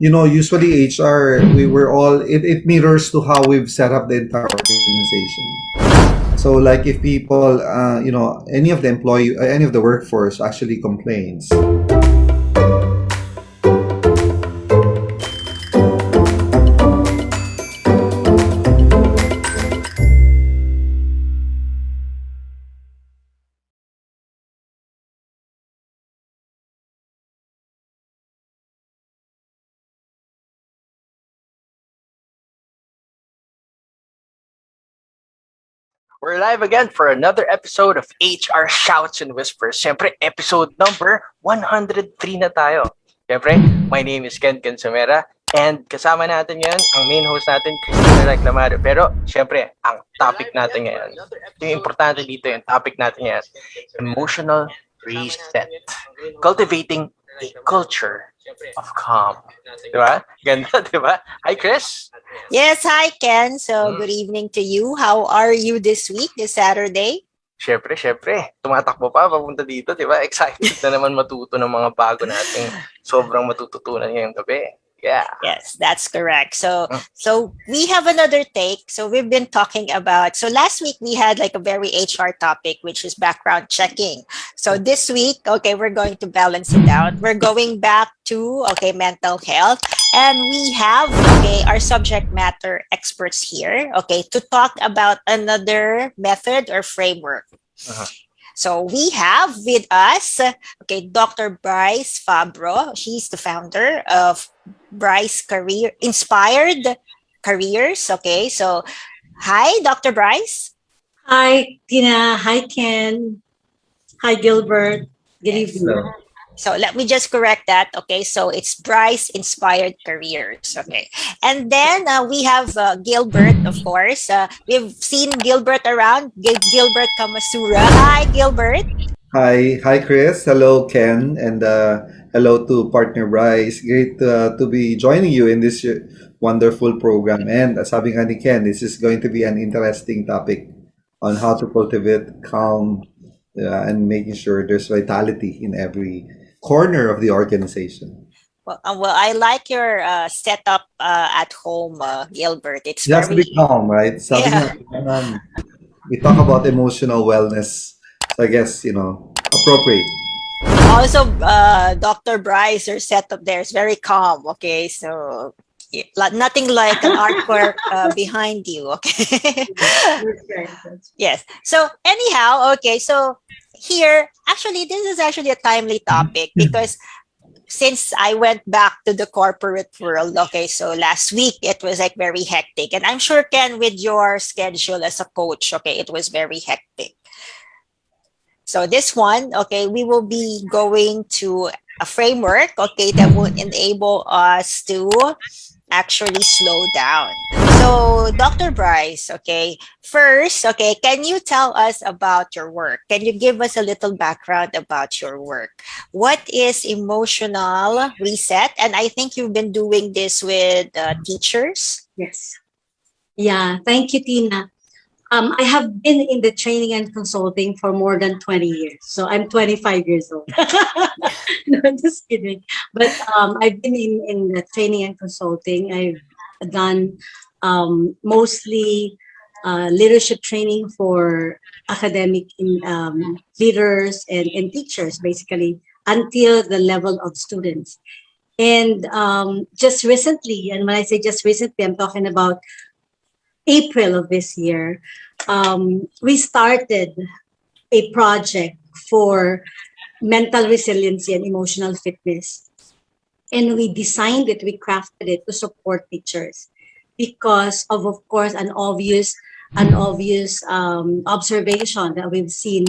usually HR, it mirrors to how we've set up the entire organization. So like if people, any of the employee, any of the workforce actually complains, We're live again for another episode of HR Shouts and Whispers. Siyempre, episode number 103 na tayo. Siyempre, my name is Ken Somera and kasama natin ngayon ang main host natin, Cristina Reclamado. Pero, siyempre, ang topic natin ngayon, yung importante dito, yung topic natin ngayon, emotional reset. Cultivating a culture of calm. Diba? Ganda, diba? Hi, Chris! Yes, hi Ken. So good evening to you. How are you this week, this Saturday? Syempre. Tumatakbo pa papunta dito, di ba? Excited na naman matuto ng mga bago nating sobrang matututunan ngayong gabi. Yeah. Yes, that's correct. So we have another take. So we've been talking about, so last week we had like a very HR topic, which is background checking. So this week, okay, we're going to balance it out. We're going back to, okay, mental health. And we have, okay, our subject matter experts here, okay, to talk about another method or framework. Uh-huh. So we have with us, okay, Dr. Bryce Fabro. She's the founder of Bryce Inspired Careers. Okay, so hi, Dr. Bryce. Hi, Tina. Hi, Ken. Hi, Gilbert. Good evening. So let me just correct that. Okay, so it's Bryce Inspired Careers. Okay, and then we have Gilbert, of course. We've seen Gilbert around. Gilbert Camasura. Hi, Gilbert. Hi, Chris. Hello, Ken, and hello to partner Bryce. Great to be joining you in this wonderful program. And sabi nga ni Ken, this is going to be an interesting topic on how to cultivate calm and making sure there's vitality in every corner of the organization. Well, I like your setup at home, Gilbert. It's just very... be calm, right? Sabi nga, we talk about emotional wellness. So I guess, appropriate. Also, Dr. Bryce, your setup there is very calm. Okay, so nothing like an artwork behind you. Okay. Yes. So anyhow, okay. So here, actually, this is actually a timely topic because since I went back to the corporate world, okay, so last week it was like very hectic. And I'm sure, Ken, with your schedule as a coach, okay, it was very hectic. So this one, okay, we will be going to a framework, okay, that will enable us to actually slow down. So Dr. Bryce, okay, first, okay, can you tell us about your work? Can you give us a little background about your work? What is emotional reset? And I think you've been doing this with teachers. Yes. Yeah, thank you, Tina. I have been in the training and consulting for more than 20 years. So I'm 25 years old. No, I'm just kidding. But I've been in the training and consulting. I've done mostly leadership training for academic leaders and teachers, basically, until the level of students. And just recently, and when I say just recently, I'm talking about April of this year, we started a project for mental resiliency and emotional fitness. And we designed it, we crafted it to support teachers because of course, an obvious observation that we've seen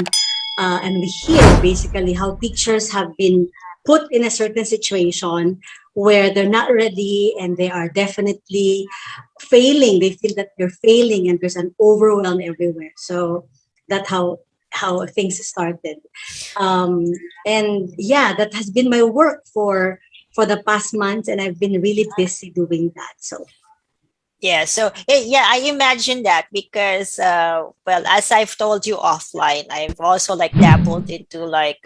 and we hear basically how teachers have been put in a certain situation where they're not ready and they are definitely failing. They feel that they're failing and there's an overwhelm everywhere. So that's how things started. And yeah, that has been my work for the past months, and I've been really busy doing that. So Yeah, so yeah, I imagine that because well, as I've told you offline, I've also like dabbled into like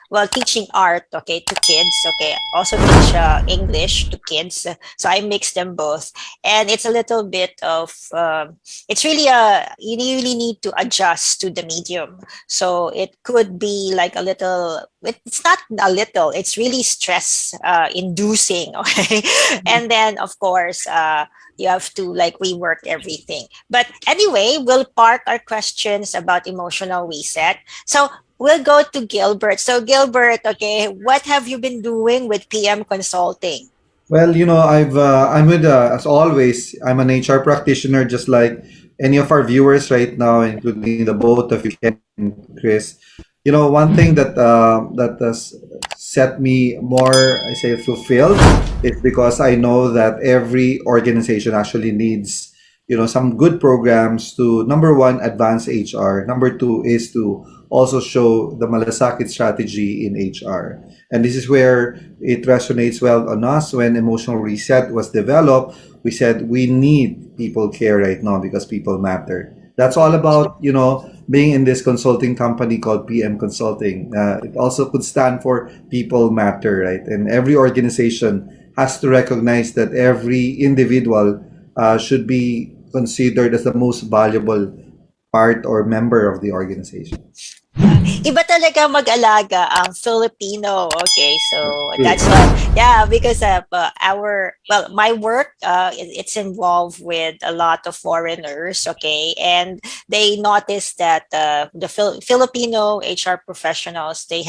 well, teaching art, okay, to kids, okay, also teach English to kids. So I mix them both, and it's a little bit of it's really you really need to adjust to the medium. So it could be like a little. It's not a little. It's really stress inducing, okay, and then of course. You have to like rework everything. But anyway, we'll park our questions about emotional reset. So we'll go to Gilbert. So Gilbert, okay, what have you been doing with PM Consulting? Well, I'm with as always. I'm an HR practitioner, just like any of our viewers right now, including the both of you, Ken and Chris. One thing that has set me more, I say, fulfilled is because I know that every organization actually needs, some good programs to, number one, advance HR. Number two is to also show the malasakit strategy in HR. And this is where it resonates well on us. When emotional reset was developed, we said we need people care right now because people matter. That's all about, being in this consulting company called PM Consulting. It also could stand for people matter, right? And every organization has to recognize that every individual should be considered as the most valuable part or member of the organization. Yeah. Iba talaga mag-alaga ang Filipino. Okay, so that's what, yeah, because well, my work, it's involved with a lot of foreigners, okay, and they notice that the Filipino HR professionals, they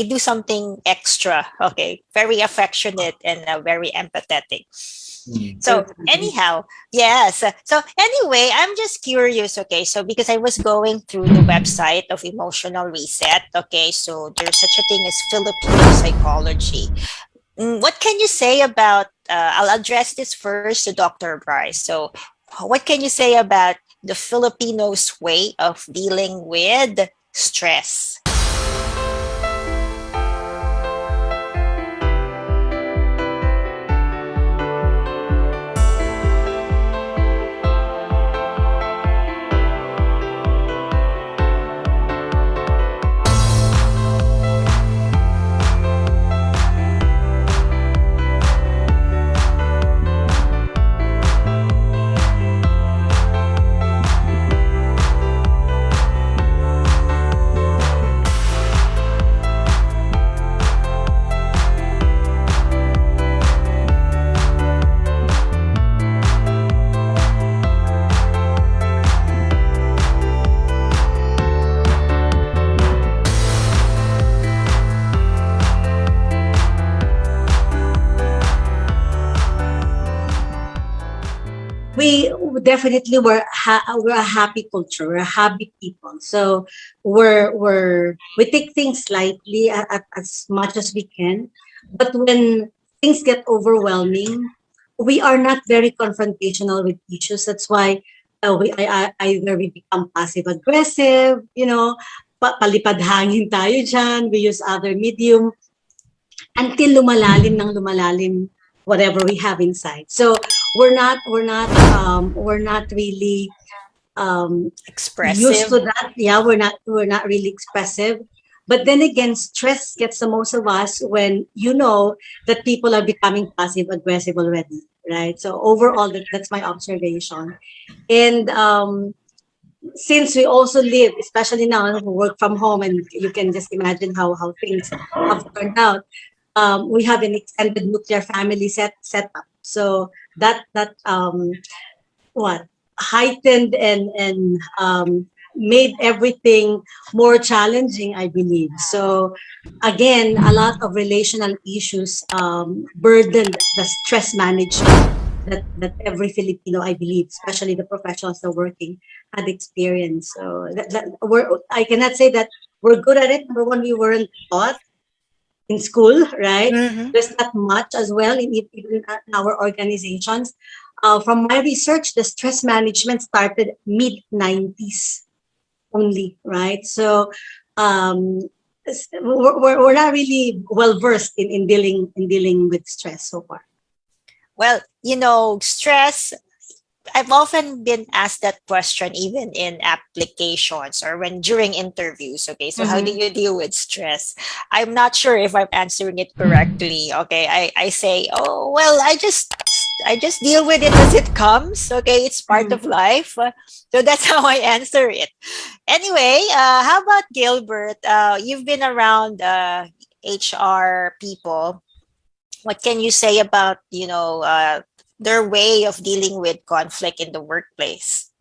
do something extra, okay, very affectionate and very empathetic. Mm. So anyhow, yes. So anyway, I'm just curious. Okay, so because I was going through the website of Emotional Reset. Okay, so there's such a thing as Filipino psychology. What can you say about? I'll address this first to Dr. Bryce. So, what can you say about the Filipinos' way of dealing with stress? We definitely we're a happy culture. We're happy people. So we take things lightly as much as we can. But when things get overwhelming, we are not very confrontational with issues. That's why either we become passive aggressive, palipad hangin tayo dyan. We use other medium until lumalalim whatever we have inside. So we're not really used Expressive. to that. Yeah, we're not really expressive. But then again, stress gets the most of us when you know that people are becoming passive aggressive already, right? So overall, that's my observation. And since we also live, especially now we work from home, and you can just imagine how things have turned out. We have an extended nuclear family setup, so that what heightened and made everything more challenging, I believe. So again, a lot of relational issues burdened the stress management that every Filipino, I believe, especially the professionals that are working, had experienced. So I cannot say that we're good at it. Number one, we weren't taught in school, right? Mm-hmm. There's not much as well in our organizations. From my research, the stress management started mid 90s only, right? So um, we're not really well versed in dealing with stress so far. Well, stress, I've often been asked that question even in applications or when during interviews. Okay, so how do Mhm. you deal with stress? I'm not sure if I'm answering it correctly. Okay, I say, oh well, I just deal with it as it comes. Okay, it's part Mhm. of life. So that's how I answer it. Anyway, how about Gilbert? You've been around HR people. What can you say about their way of dealing with conflict in the workplace?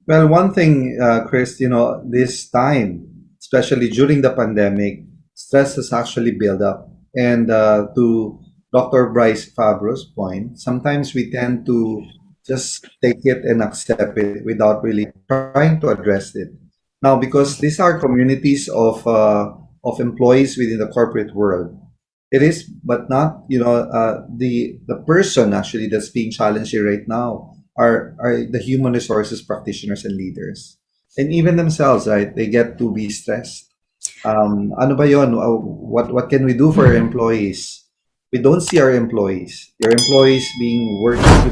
Well, one thing, Chris, this time, especially during the pandemic, stress has actually built up. And to Dr. Bryce Fabro's point, sometimes we tend to just take it and accept it without really trying to address it. Now, because these are communities of employees within the corporate world, it is, but not, the person actually that's being challenged here right now are the human resources practitioners and leaders. And even themselves, right? They get to be stressed. Ano ba yon? What can we do for our employees? We don't see our employees. Your employees being working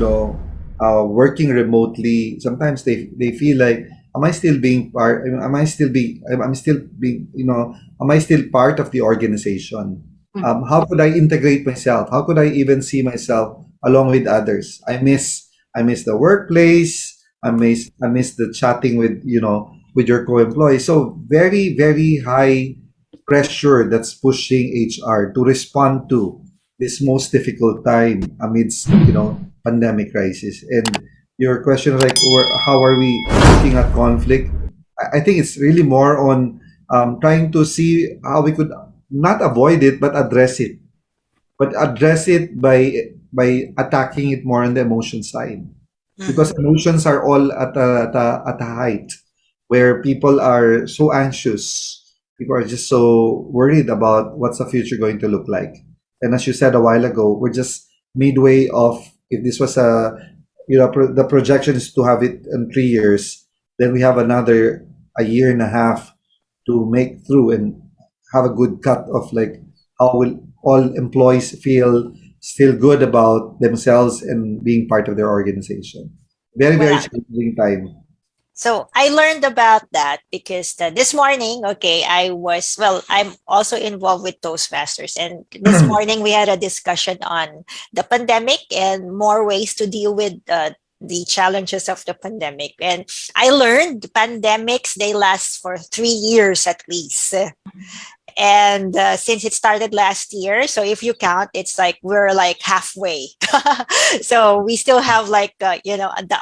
remotely. Sometimes they feel like, am I still being part? Am I still being? I'm still being. Am I still part of the organization? Mhm. How could I integrate myself? How could I even see myself along with others? I miss the workplace. I miss the chatting with your co-employees. So very, very high pressure that's pushing HR to respond to this most difficult time amidst pandemic crisis. And your question, like, how are we looking at conflict? I think it's really more on trying to see how we could not avoid it but address it, by attacking it more on the emotion side, because Mhm. emotions are all at a height where people are so anxious. People are just so worried about what's the future going to look like. And as you said a while ago, we're just midway of, if this was the projection is to have it in 3 years, then we have another a year and a half to make through and have a good cut of, like, how will all employees feel still good about themselves and being part of their organization. Very, Well, very challenging time. so I learned about that because this morning, okay, I'm also involved with Toastmasters. And this morning we had a discussion on the pandemic and more ways to deal with the challenges of the pandemic. And I learned pandemics, they last for 3 years at least. And since it started last year, so if you count, it's like we're like halfway. So we still have like the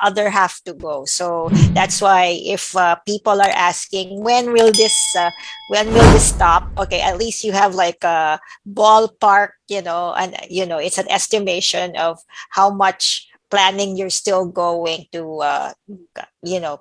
other half to go. So that's why if people are asking when will this stop, okay, at least you have like a ballpark, and it's an estimation of how much planning you're still going to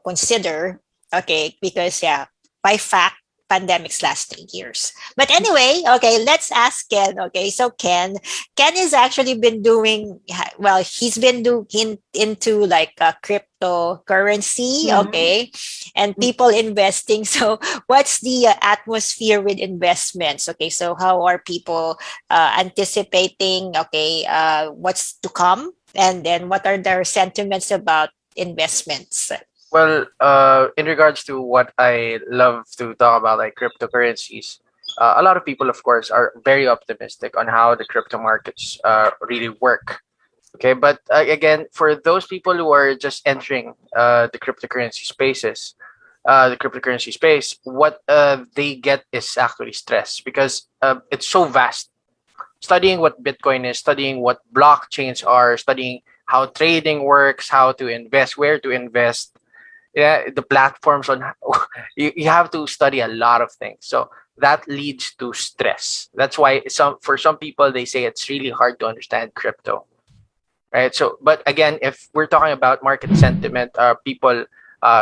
consider. Okay, because yeah, by fact, pandemics last 3 years. But anyway, okay, let's ask Ken. Okay, so Ken has actually been doing well. He's been doing into like cryptocurrency, Mhm. okay, and people investing. So, what's the atmosphere with investments? Okay, so how are people anticipating? Okay, what's to come, and then what are their sentiments about investments? Well, in regards to what I love to talk about, like cryptocurrencies, a lot of people, of course, are very optimistic on how the crypto markets really work. Okay, but again, for those people who are just entering the cryptocurrency space, what they get is actually stress because it's so vast. Studying what Bitcoin is, studying what blockchains are, studying how trading works, how to invest, where to invest, yeah, the platforms on you have to study a lot of things, so that leads to stress. That's why some people, they say it's really hard to understand crypto, right? So but again, if we're talking about market sentiment, people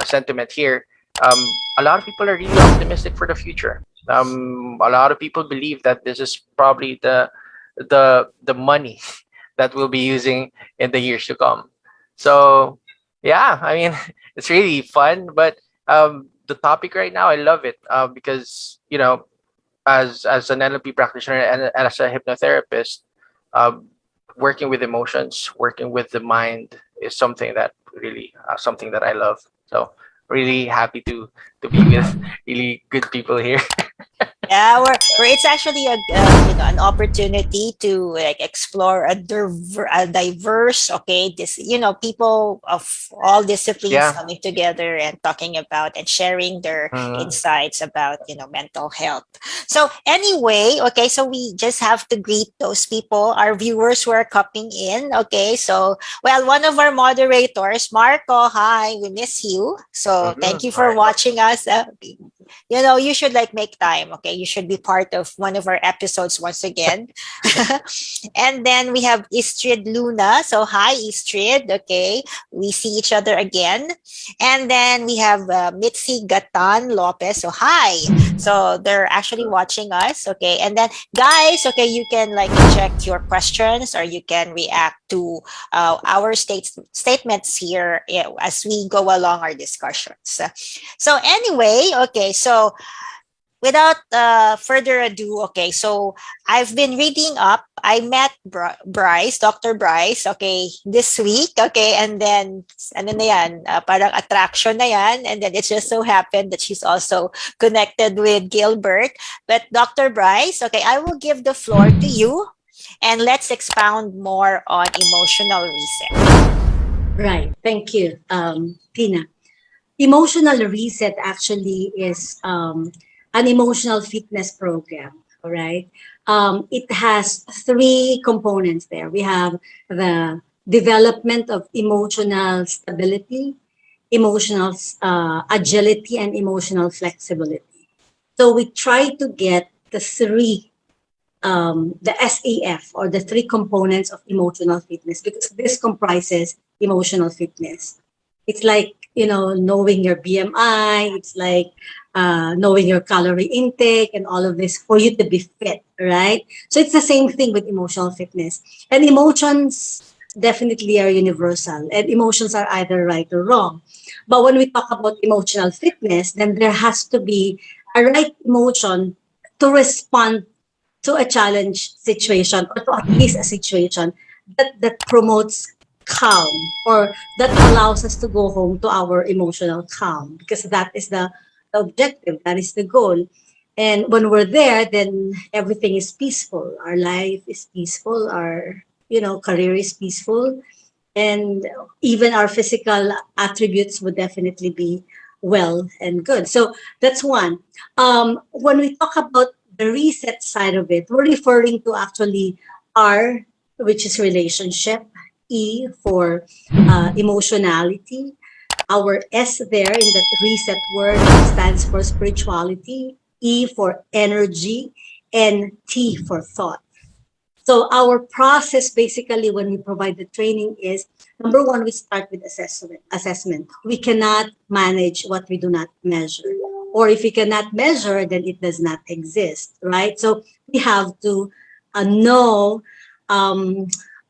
sentiment here, a lot of people are really optimistic for the future. A lot of people believe that this is probably the money that we'll be using in the years to come. So yeah, I mean, it's really fun. But the topic right now, I love it because as an NLP practitioner and as a hypnotherapist, um, working with emotions, working with the mind is something that really something that I love. So really happy to be with really good people here. Yeah, where it's actually an opportunity to like explore a diverse, okay, this people of all disciplines Yeah. coming together and talking about and sharing their Mm. insights about mental health. So anyway, okay, so we just have to greet those people, our viewers who are coming in. Okay, so well, one of our moderators, Marco, hi, we miss you. So thank you for Marco. watching us. You should like make time. Okay, you should be part of one of our episodes once again. And then we have Istrid Luna. So hi, Istrid. Okay, we see each other again. And then we have Mitzi Gatan Lopez. So hi. So they're actually watching us. Okay, and then guys, okay, you can like check your questions or you can react to our statements here as we go along our discussions. So anyway, okay, so without further ado, okay, so I've been reading up. I met Bryce, Dr. Bryce, okay, this week, okay, and then ano na yan, parang attraction na yan, and then it just so happened that she's also connected with Gilbert. But Dr. Bryce, okay, I will give the floor to you, and let's expound more on emotional reset. Right. Thank you, Tina. Emotional reset actually is an emotional fitness program. All right. It has three components there. We have the development of emotional stability, emotional agility, and emotional flexibility. So we try to get the three, the SAF, or the three components of emotional fitness, because this comprises emotional fitness. It's like, knowing your BMI, it's like knowing your calorie intake and all of this for you to be fit, right? So it's the same thing with emotional fitness. And emotions definitely are universal, and emotions are either right or wrong. But when we talk about emotional fitness, then there has to be a right emotion to respond to a challenge situation, or to at least a situation that promotes calm, or that allows us to go home to our emotional calm, because that is the objective, that is the goal. And when we're there, then everything is peaceful, our life is peaceful, our career is peaceful, and even our physical attributes would definitely be well and good. So that's one. When we talk about the reset side of it, we're referring to actually R, which is relationship, E for emotionality, our S there in that reset word stands for spirituality, E for energy, and T for thought. So our process basically when we provide the training is, number one, we start with assessment. We cannot manage what we do not measure. Or if we cannot measure, then it does not exist, right? So we have to know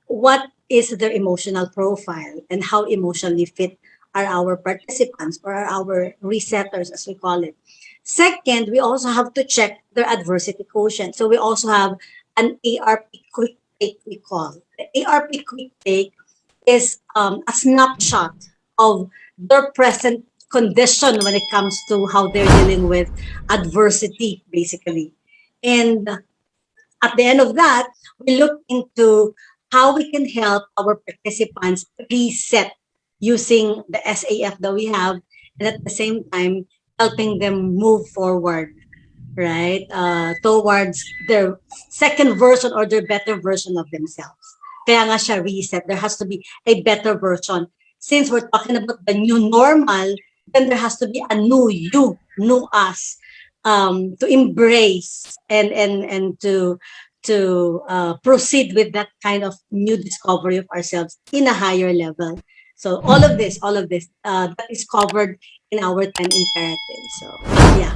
what is their emotional profile and how emotionally fit are our participants, or are our resetters, as we call it. Second, we also have to check their adversity quotient. So we also have an ARP quick take, we call. The ARP quick take is a snapshot of their present condition when it comes to how they're dealing with adversity, basically. And at the end of that, we look into how we can help our participants reset using the SAF that we have, and at the same time, helping them move forward, right? Towards their second version, or their better version of themselves. Kaya nga siya reset. There has to be a better version. Since we're talking about the new normal, then there has to be a new you, new us, to embrace and to proceed with that kind of new discovery of ourselves in a higher level. So all of this, that is covered in our 10 imperatives. So yeah.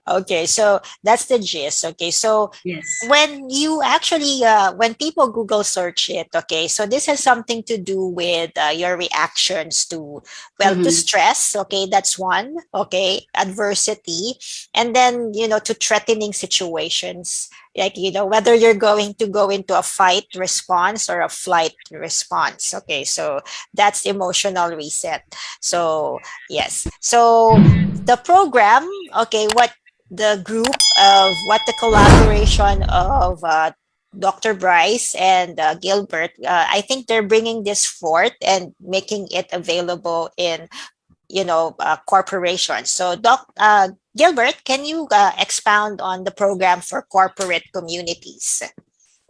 Okay, so that's the gist. Okay, so Yes. when you actually when people Google search it, okay, so this has something to do with your reactions to, well, to Mm-hmm. stress. Okay, that's one. Okay, adversity, and then to threatening situations. like, whether you're going to go into a fight response or a flight response. Okay, so that's emotional reset. So yes, so the program, okay, what the group of what the collaboration of Dr. Bryce and Gilbert, I think they're bringing this forth and making it available in corporations. So, Gilbert, can you expound on the program for corporate communities?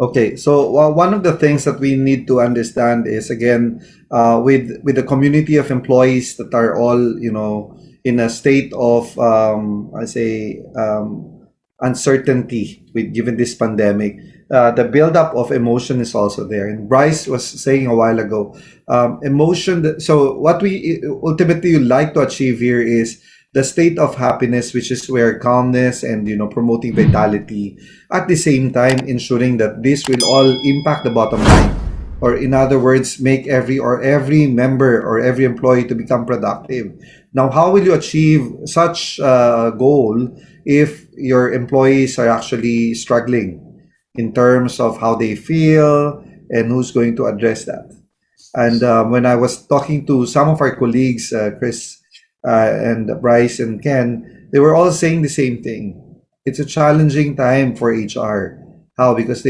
Okay, so one of the things that we need to understand is again, with the community of employees that are all in a state of I say uncertainty with given this pandemic. The buildup of emotion is also there, and Bryce was saying a while ago, emotion. So what we ultimately like to achieve here is the state of happiness, which is where calmness and promoting vitality, at the same time ensuring that this will all impact the bottom line, or in other words, make every member or every employee to become productive. Now, how will you achieve such a goal if your employees are actually struggling in terms of how they feel, and who's going to address that? And when I was talking to some of our colleagues, Chris and Bryce and Ken, they were all saying the same thing. It's a challenging time for HR. How? Because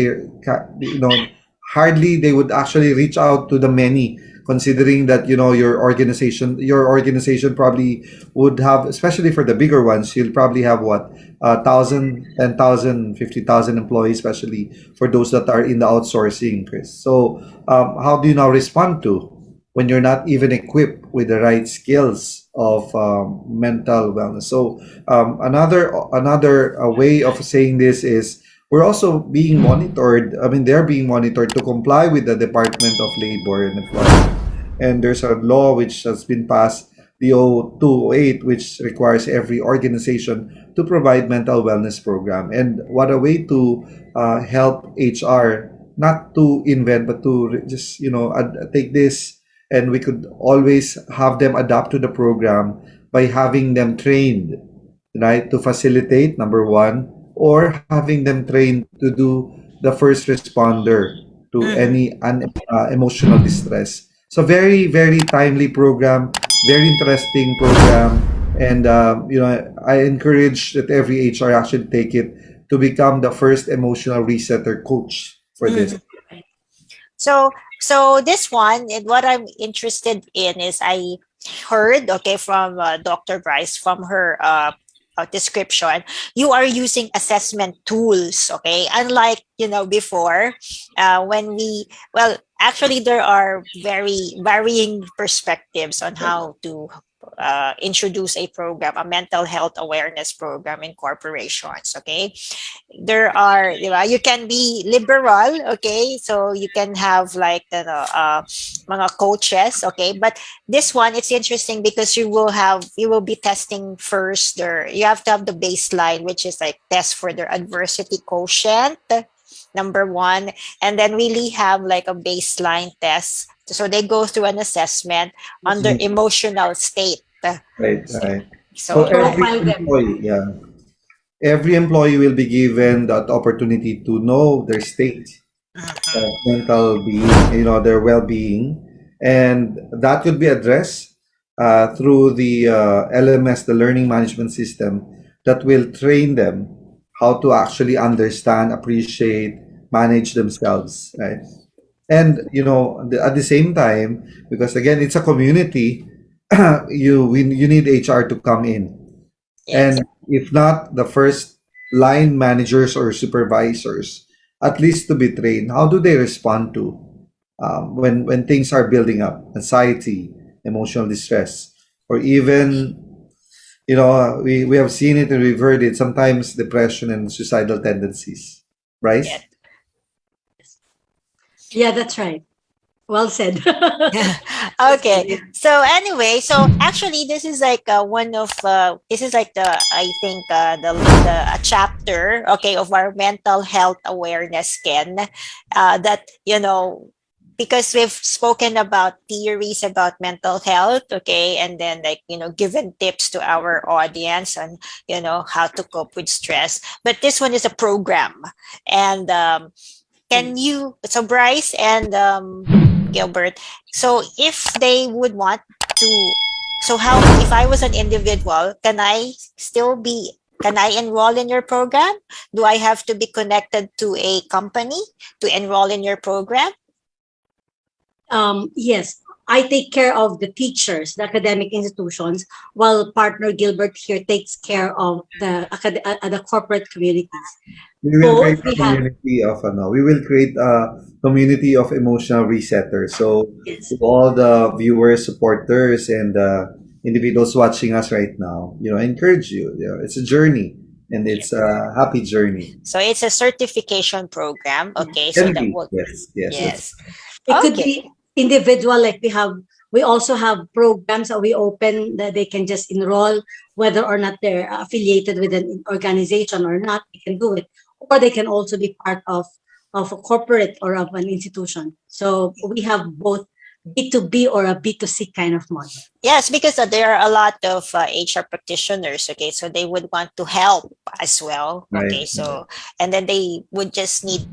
hardly they would actually reach out to the many, considering that your organization probably would have, especially for the bigger ones, you'll probably have what, 1,000, 10,000, 50,000 employees, especially for those that are in the outsourcing, Chris. So how do you now respond to when you're not even equipped with the right skills of mental wellness? So another way of saying this is we're also being monitored. I mean, they're being monitored to comply with the Department of Labor and Employment. And there's a law which has been passed, the 0208, which requires every organization to provide mental wellness program. And what a way to help HR not to invent, but to just take this, and we could always have them adapt to the program by having them trained, right, to facilitate, number one, or having them trained to do the first responder to Mhm. any emotional distress. So very, very timely program, very interesting program, and I encourage that every HR actually take it to become the first emotional resetter coach for this. Mhm. So, so this one, and what I'm interested in is I heard, okay, from Dr. Bryce, from her description, you are using assessment tools, okay? Unlike, before, when well, actually, there are very varying perspectives on how to introduce a program, a mental health awareness program in corporations, okay? There are, you can be liberal, okay, so you can have like mga coaches, okay, but this one, it's interesting because you will be testing first their, you have to have the baseline, which is like test for their adversity quotient, number one, and then really have like a baseline test, so they go through an assessment on their Mhm. emotional state. Right, so, right. So so every Profile them. employee, yeah, every employee will be given that opportunity to know their state of mental being, their well-being, and that could be addressed through the LMS, the learning management system, that will train them how to actually understand, appreciate, manage themselves, right? And at the same time, because again, it's a community, you need HR to come in, yes. and if not, the first line managers or supervisors, at least to be trained. How do they respond to when things are building up, anxiety, emotional distress, or even we have seen it and we've heard it sometimes, depression and suicidal tendencies. Yes. Bryce? Yeah, that's right. Well said. Okay. So anyway, so actually, this is like one of this is like the, I think, the a chapter, okay, of our mental health awareness, Ken, that because we've spoken about theories about mental health, okay, and then like given tips to our audience on how to cope with stress. But this one is a program, and can you, so Bryce and Gilbert, so if they would want to, so how, if I was an individual, can I enroll in your program? Do I have to be connected to a company to enroll in your program? Yes, I take care of the teachers, the academic institutions, while partner Gilbert here takes care of the corporate communities. We will create Both a we have. community of we will create a community of emotional resetters. So Yes. to all the viewers, supporters, and individuals watching us right now, I encourage you. It's a journey, and it's a happy journey. So it's a certification program. Okay, so Can that be, will, yes, yes. yes. It could Okay. be individual, like we also have programs that we open that they can just enroll, whether or not they're affiliated with an organization or not, they can do it. Or they can also be part of a corporate or of an institution. So we have both B2B or a B2C kind of model. Yes, because there are a lot of HR practitioners. Okay, so they would want to help as well. Okay, Right. so and then they would just need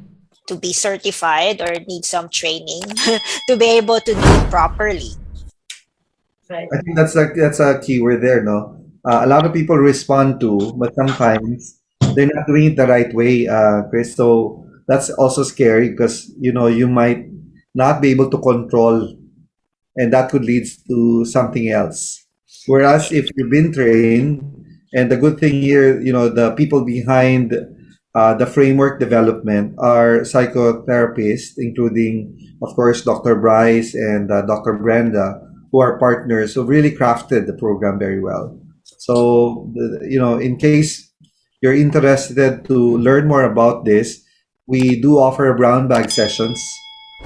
to be certified or need some training to be able to do it properly. Right. I think that's a keyword there, no? A lot of people respond to, but sometimes they're not doing it the right way, Chris. So that's also scary because you might not be able to control, and that could lead to something else. Whereas if you've been trained, and the good thing here, the people behind the framework development are psychotherapists, including, of course, Dr. Bryce and Dr. Brenda, who are partners who really crafted the program very well. So, in case you're interested to learn more about this, we do offer brown bag sessions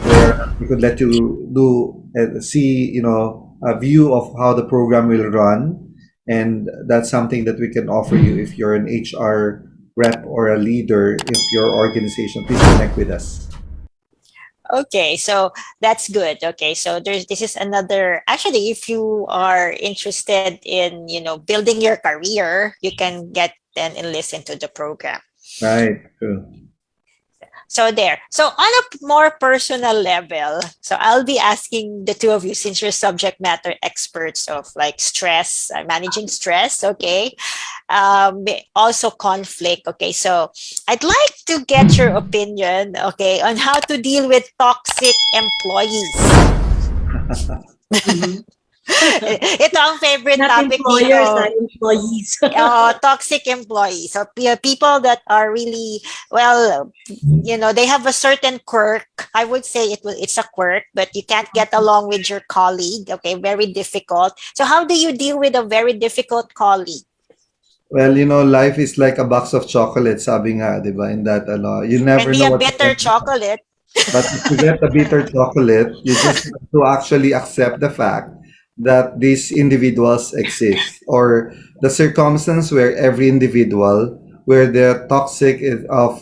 where we could let you do see a view of how the program will run, and that's something that we can offer you if you're an HR rep or a leader of your organization. Please connect with us. Okay, so that's good. Okay, so this is another, actually, if you are interested in, building your career, you can get and enlist into the program. Right, true. So there. So on a more personal level, so I'll be asking the two of you, since you're subject matter experts of like stress, managing stress, okay? Also conflict, okay? So I'd like to get your opinion, okay, on how to deal with toxic employees. Mhm. Ito ang favorite Not topic ni employers, employees. toxic employees. So people that are really, well, they have a certain quirk. I would say it's a quirk, but you can't get along with your colleague. Okay, very difficult. So how do you deal with a very difficult colleague? Well, life is like a box of chocolates, sabi nga, di ba? In that, you Can never be know a what's bitter going to happen. chocolate. But if you get a bitter chocolate, you just have to actually accept the fact that these individuals exist, or the circumstance where every individual, where the toxic of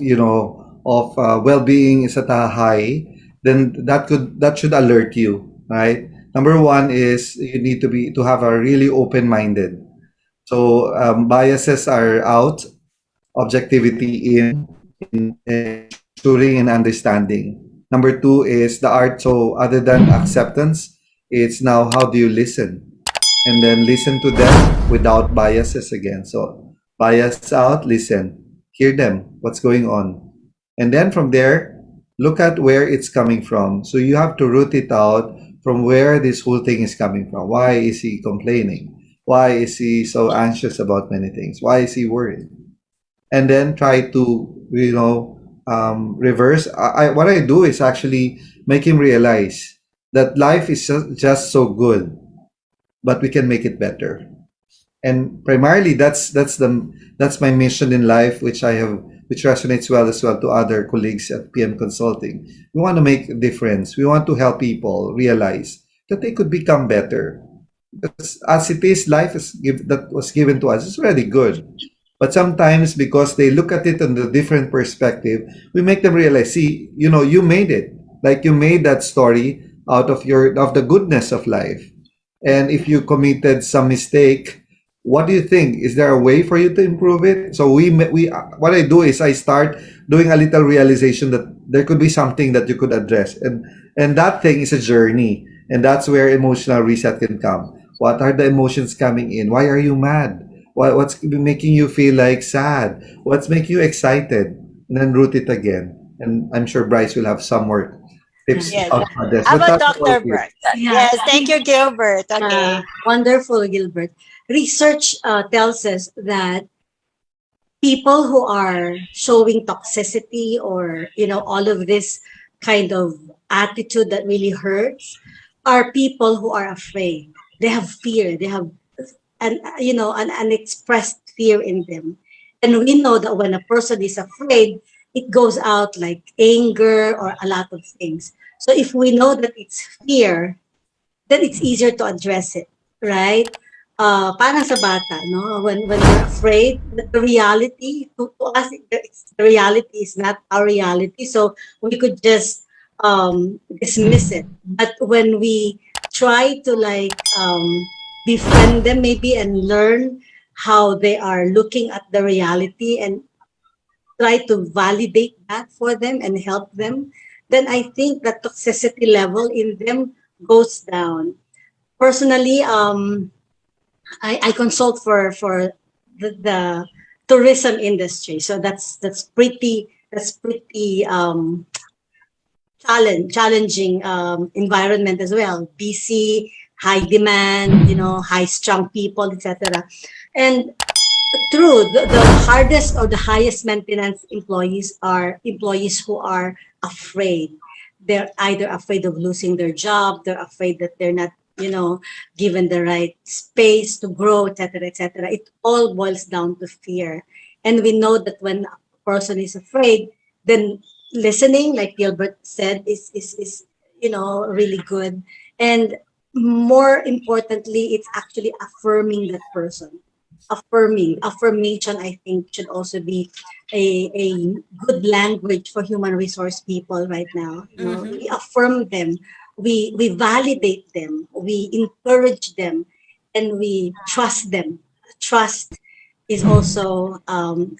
well-being is at a high, then that should alert you, right? Number one is you need to have a really open-minded. So biases are out, objectivity in ensuring and understanding. Number two is the art. So other than acceptance, it's now how do you listen? And then listen to them without biases again. So bias out, listen, hear them, what's going on. And then from there, look at where it's coming from. So you have to root it out from where this whole thing is coming from. Why is he complaining? Why is he so anxious about many things? Why is he worried? And then try to reverse. What I do is actually make him realize that life is just so good, but we can make it better. And primarily that's my mission in life, which resonates well as well to other colleagues at PM Consulting. We want to make a difference. We want to help people realize that they could become better. Because as it is, life that was given to us is already good. But sometimes, because they look at it in a different perspective, we make them realize, see, you made it. Like you made that story out of the goodness of life. And if you committed some mistake, what do you think? Is there a way for you to improve it? So we what I do is I start doing a little realization that there could be something that you could address, and that thing is a journey, and that's where emotional reset can come. What are the emotions coming in? Why are you mad? What's making you feel like sad? What's making you excited? And then root it again. And I'm sure Bryce will have some more tips Yes. on this. How But about that's all Dr. it. Bryce? Yeah. Yes, thank you, Gilbert. Okay. Wonderful, Gilbert. Research tells us that people who are showing toxicity or all of this kind of attitude that really hurts are people who are afraid. They have fear. They have an unexpressed fear in them. And we know that when a person is afraid, it goes out like anger or a lot of things. So if we know that it's fear, then it's easier to address it, right? Parang sa bata, no? When we're afraid, the reality, to us, the reality is not our reality. So we could just dismiss it. But when we try to befriend them maybe and learn how they are looking at the reality and try to validate that for them and help them, then I think the toxicity level in them goes down. Personally, I consult for the tourism industry, so that's pretty challenging environment as well. Busy, high demand, high strung people, etc. And true, the hardest or the highest maintenance employees are employees who are afraid. They're either afraid of losing their job, they're afraid that they're not, given the right space to grow, etc., etc. It all boils down to fear. And we know that when a person is afraid, then listening, like Gilbert said, is really good. And more importantly, it's actually affirming that person. Affirmation, I think, should also be a good language for human resource people right now. Mhm. We affirm them, we validate them, we encourage them, and we trust them. Trust is also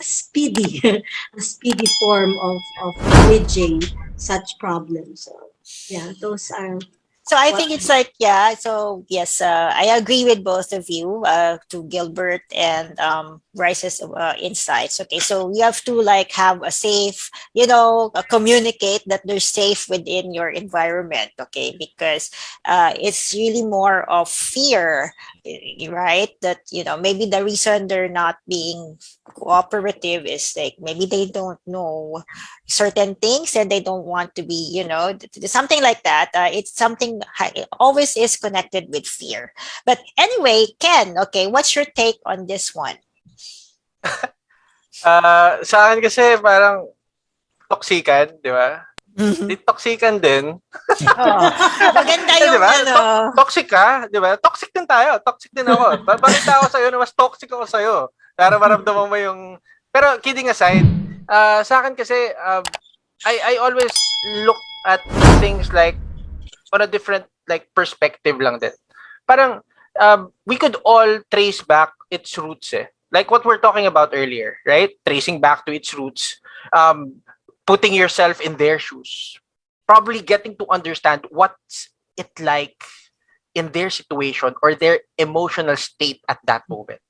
speedy, a speedy form of managing such problems. So yeah, those are So I what. think it's like, yeah, so yes, I agree with both of you, to Gilbert and Bryce's insights. Okay, so you have to like have a safe, communicate that they're safe within your environment. Okay, because it's really more of fear, right? That, maybe the reason they're not being cooperative is like maybe they don't know certain things and they don't want to be, something like that. It's something it always is connected with fear. But anyway, Ken, okay, what's your take on this one? Sa akin kasi parang toksikan, di ba? Di toksikan din. Oh, maganda Di yung ba? ano. Toxic ka, di ba? Toxic din tayo. Toxic din ako. Papakita ako sa'yo na mas toxic ako sa'yo. Para maramdaman mo yung... Pero kidding aside, sa akin kasi, I always look at things like on a different like perspective lang din. Parang we could all trace back its roots eh. Like what we're talking about earlier, right? Tracing back to its roots, putting yourself in their shoes, probably getting to understand what's it like in their situation or their emotional state at that moment.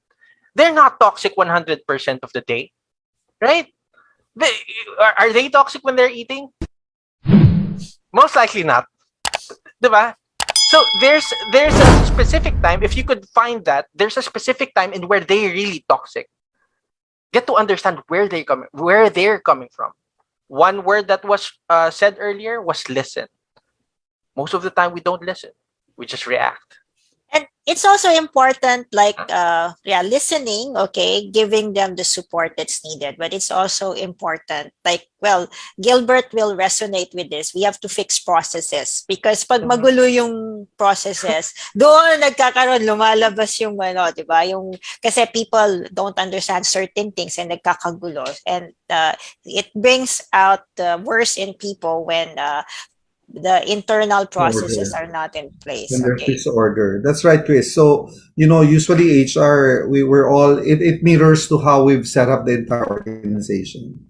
They're not toxic 100% of the day, right? They, are they toxic when they're eating? Most likely not. Diba? So there's a specific time, if you could find that, there's a specific time in where they're really toxic. Get to understand where they're coming from. One word that was said earlier was listen. Most of the time we don't listen. We just react. And it's also important, like, listening, okay, giving them the support that's needed. But it's also important, like, well, Gilbert will resonate with this. We have to fix processes because pag magulo yung processes, doon nagkakaroon, lumalabas yung di ba? Yung, kasi people don't understand certain things and nagkakagulo. And it brings out the worst in people when the internal processes Order. are not in place. When there's Okay. disorder. That's right, Chris. So, usually HR, we're all, it mirrors to how we've set up the entire organization.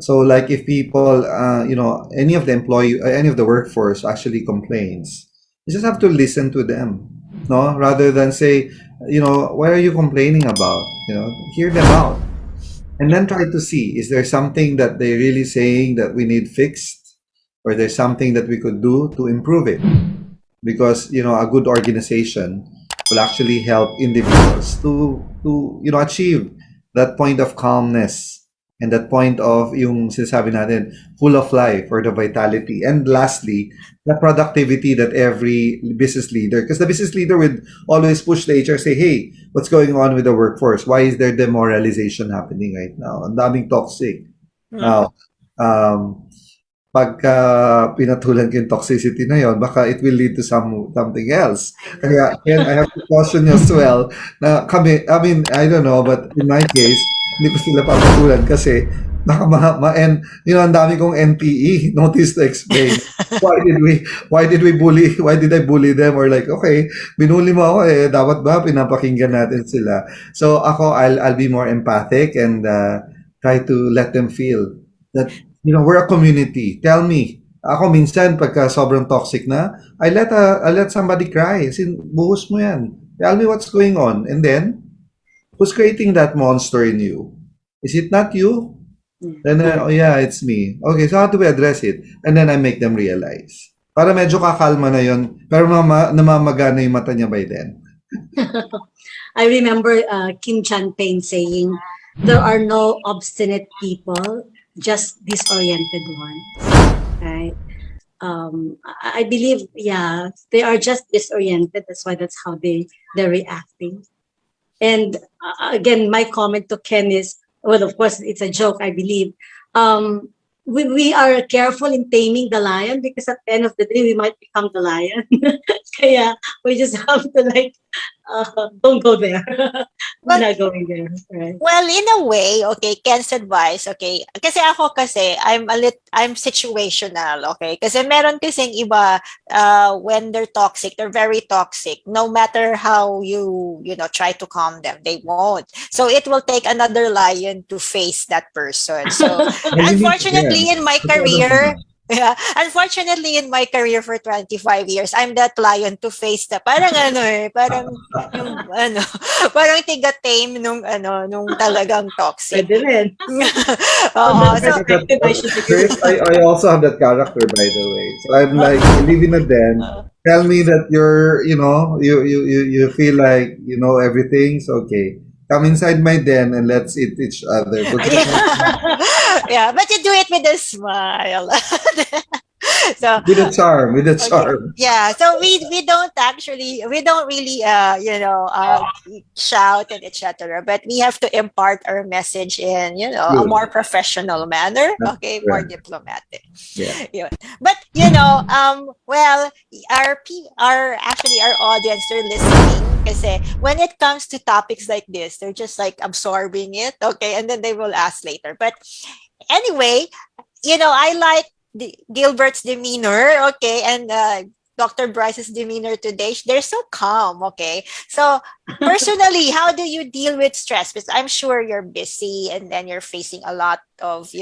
So, like if people, any of the employee, any of the workforce actually complains, you just have to listen to them, no? Rather than say, what are you complaining about? Hear them out. And then try to see, is there something that they're really saying that we need fixed? Or there's something that we could do to improve it? Because a good organization will actually help individuals to achieve that point of calmness and that point of yung sinasabi natin full of life or the vitality, and lastly the productivity that every business leader, because the business leader would always push the HR, say, hey, what's going on with the workforce, why is there demoralization happening right now, ang daming toxic now. um Pagka pinatulan ko yung toxicity na yon, baka it will lead to something else. Kaya, Ken, I have to caution you as well na kami, I mean, I don't know, but in my case, hindi ko sila papatulan kasi baka and ang dami kong NPE, notice to explain. Why did I bully them? Or like, okay, binuli mo ako dapat ba pinapakinggan natin sila? So ako, I'll be more empathic and try to let them feel that we're a community. Tell me. Ako minsan pagka sobrang toxic na, I let somebody cry. Buhos mo yan. Tell me what's going on. And then, who's creating that monster in you? Is it not you? Then, oh yeah, it's me. Okay, so how do we address it? And then I make them realize. Para medyo kakalma na yon, pero namamagana yung mata niya by then. I remember Kim Chan-Peng saying, there are no obstinate people, just disoriented ones, right? I believe, yeah, they are just disoriented. That's why that's how they're reacting. And again, my comment to Ken is, well, of course, it's a joke, I believe. We are careful in taming the lion because at the end of the day, we might become the lion. Kaya we just have to don't go there. We're not going there, right? Well, in a way, okay, Ken's advice, okay. Kasi I'm situational, okay. Kasi meron kasing iba, when they're toxic, they're very toxic. No matter how you try to calm them, they won't. So it will take another lion to face that person. So unfortunately, in my career, yeah, unfortunately in my career for 25 years, I'm that lion to face the parang yung parang tiga-tame nung talagang toxic. Pwede rin. So, I also have that character, by the way. So I'm like, live in a den. Tell me that you feel like you know everything. So okay, come inside my den and let's eat each other. yeah, but you do it with a smile. So With a charm, with a okay. charm. Yeah, so we don't really shout and etc. But we have to impart our message in a Good. more professional manner. That's Okay, more correct. diplomatic. Yeah. Yeah. But well, our audience, they're listening. Kasi when it comes to topics like this, they're just like absorbing it. Okay, and then they will ask later. But anyway, I like Gilbert's demeanor, okay, and Dr. Bryce's demeanor today. They're so calm, okay. So personally, how do you deal with stress? Because I'm sure you're busy, and then you're facing a lot of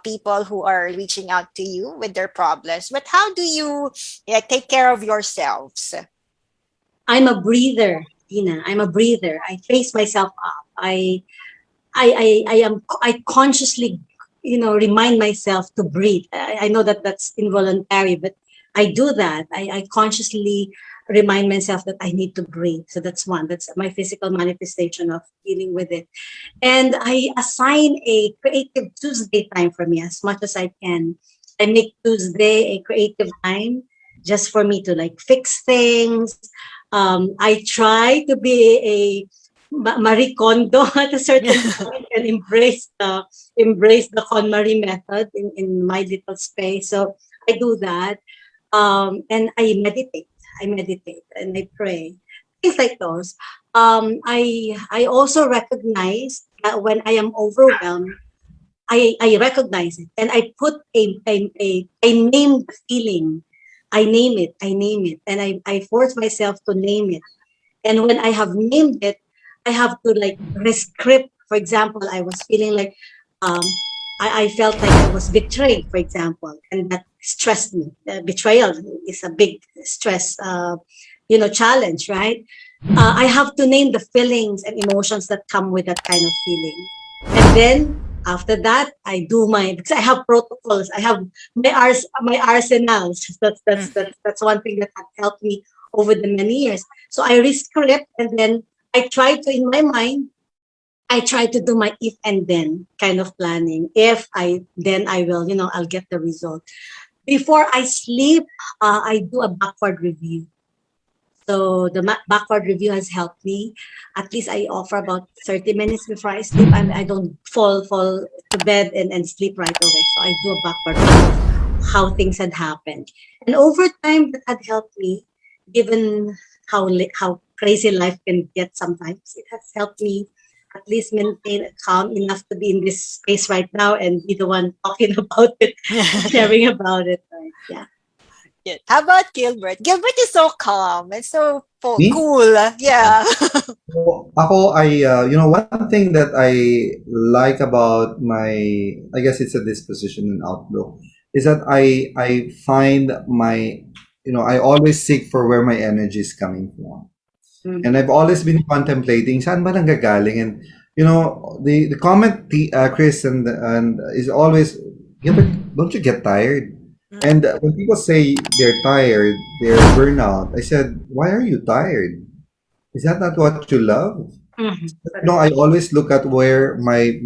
people who are reaching out to you with their problems. But how do you take care of yourselves? I'm a breather, Tina. I'm a breather. I face myself up. I consciously remind myself to breathe. I know that that's involuntary, but I do that. I consciously remind myself that I need to breathe. So that's one. That's my physical manifestation of dealing with it. And I assign a creative Tuesday time for me as much as I can. I make Tuesday a creative time just for me to fix things. I try to be a Marie Kondo at a certain point and embrace the KonMari method in my little space. So I do that. And I meditate. And I pray. Things like those. I also recognize that when I am overwhelmed, I recognize it, and I put I name the feeling. I name it, and I force myself to name it. And when I have named it, I have to like rescript. For example, I was feeling like um, I felt like I was betrayed, for example, and that stressed me. Betrayal is a big stress, challenge, right? I have to name the feelings and emotions that come with that kind of feeling. And then after that, I do my, because I have protocols. I have my arsenals. That's one thing that has helped me over the many years. So I rescript, and then I try to, in my mind, I try to do my if and then kind of planning. If I, then I will, I'll get the result. Before I sleep, I do a backward review. So the backward review has helped me. At least I offer about 30 minutes before I sleep. I don't fall to bed and sleep right away. So I do a backward review of how things had happened. And over time, that had helped me, given how crazy life can get sometimes. It has helped me at least maintain calm enough to be in this space right now and be the one talking about it, sharing about it. Right? Yeah. Yeah. How about Gilbert? Gilbert is so calm and so Me? cool. Yeah. So, one thing that I like about my, I guess it's a disposition and outlook, is that I find my, I always seek for where my energy is coming from. And I've always been contemplating saan ba nanggagaling, and the comment Chris and is always, yeah, but don't you get tired? And when people say they're tired, they're burnout, I said, why are you tired? Is that not what you love? Mhm. No, I always look at where my